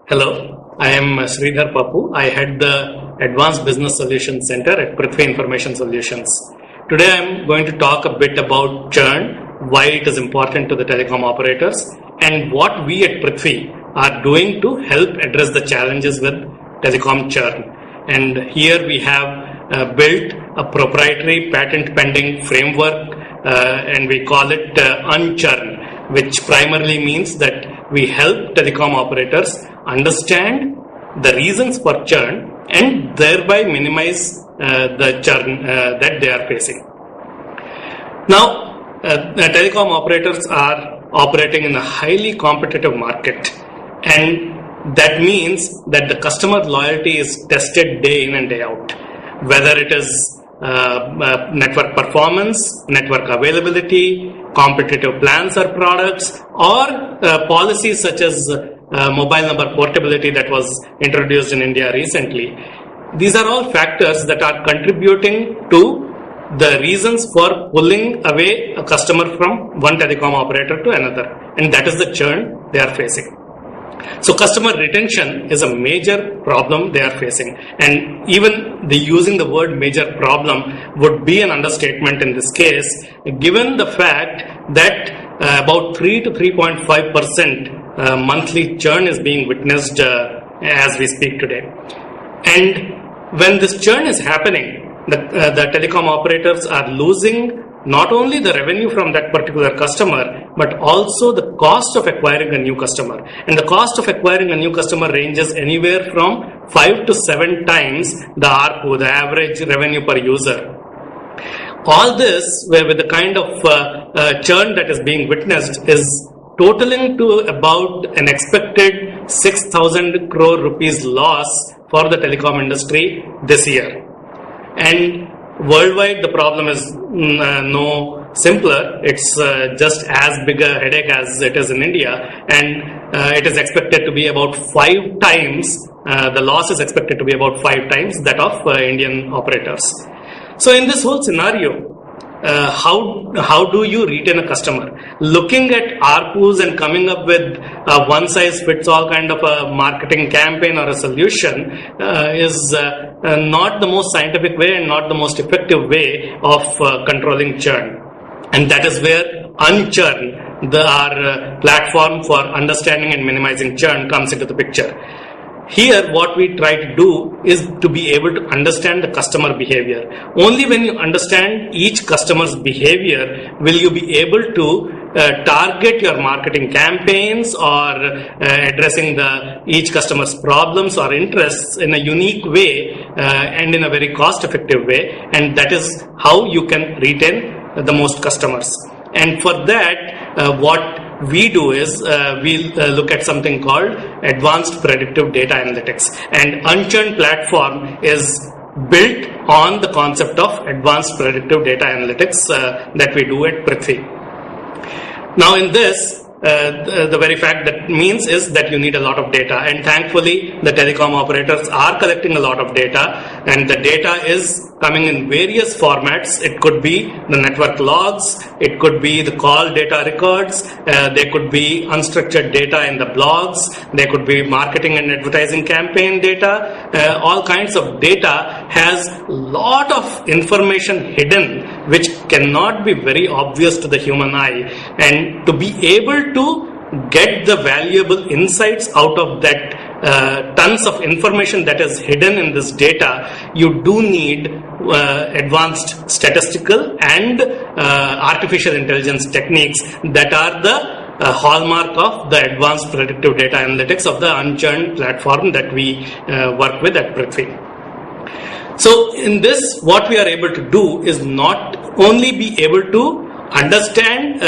Hello, I am Sridhar Papu. I head the Advanced Business Solutions Center at Prithvi Information Solutions. Today I am going to talk a bit about churn, why it is important to the telecom operators, and what we at Prithvi are doing to help address the challenges with telecom churn. And here we have built a proprietary patent pending framework and we call it Unchurn, which primarily means that we help telecom operators understand the reasons for churn and thereby minimize the churn that they are facing. Now, telecom operators are operating in a highly competitive market, and that means that the customer loyalty is tested day in and day out, whether it is network performance, network availability, competitive plans or products, or policies such as mobile number portability that was introduced in India recently. These are all factors that are contributing to the reasons for pulling away a customer from one telecom operator to another, and that is the churn they are facing. So customer retention is a major problem they are facing, and even using the word major problem would be an understatement in this case, given the fact that about 3 to 3.5% monthly churn is being witnessed as we speak today. And when this churn is happening, the telecom operators are losing not only the revenue from that particular customer, but also the cost of acquiring a new customer. And the cost of acquiring a new customer ranges anywhere from 5 to 7 times the ARPU, the average revenue per user. All this, with the kind of churn that is being witnessed, is totaling to about an expected 6,000 crore rupees loss for the telecom industry this year. And worldwide, the problem is no simpler. It's just as big a headache as it is in India, and it is expected to be about 5 times, the loss is expected to be about 5 times that of Indian operators. So in this whole scenario, how do you retain a customer? Looking at ARPUs and coming up with a one-size-fits-all kind of a marketing campaign or a solution is not the most scientific way and not the most effective way of controlling churn. And that is where Unchurn, our platform for understanding and minimizing churn, comes into the picture. Here, what we try to do is to be able to understand the customer behavior. Only when you understand each customer's behavior will you be able to target your marketing campaigns or addressing each customer's problems or interests in a unique way and in a very cost-effective way. And that is how you can retain the most customers. And for that, what we do is we look at something called Advanced Predictive Data Analytics, and Unchurn platform is built on the concept of Advanced Predictive Data Analytics that we do at Prithvi. Now in this, the very fact that means is that you need a lot of data, and thankfully the telecom operators are collecting a lot of data, and the data is coming in various formats. It could be the network logs, it could be the call data records, there could be unstructured data in the blogs, there could be marketing and advertising campaign data. All kinds of data has a lot of information hidden which cannot be very obvious to the human eye, and to be able to get the valuable insights out of that tons of information that is hidden in this data, you do need advanced statistical and artificial intelligence techniques that are the hallmark of the Advanced Predictive Data Analytics of the Unchurn platform that we work with at Prithvi. So in this, what we are able to do is not only be able to understand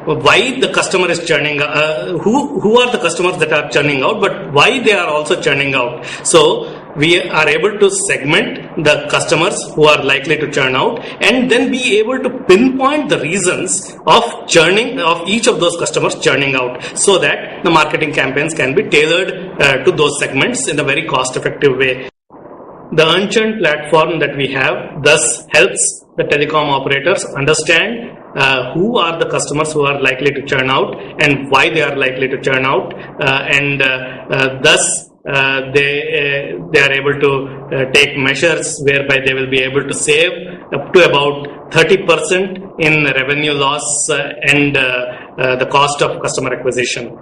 why the customer is churning, who are the customers that are churning out, but why they are also churning out. So we are able to segment the customers who are likely to churn out, and then be able to pinpoint the reasons of churning, of each of those customers churning out, so that the marketing campaigns can be tailored to those segments in a very cost-effective way. the Unchurned platform that we have thus helps the telecom operators understand who are the customers who are likely to churn out and why they are likely to churn out, and thus they are able to take measures whereby they will be able to save up to about 30% in revenue loss and the cost of customer acquisition.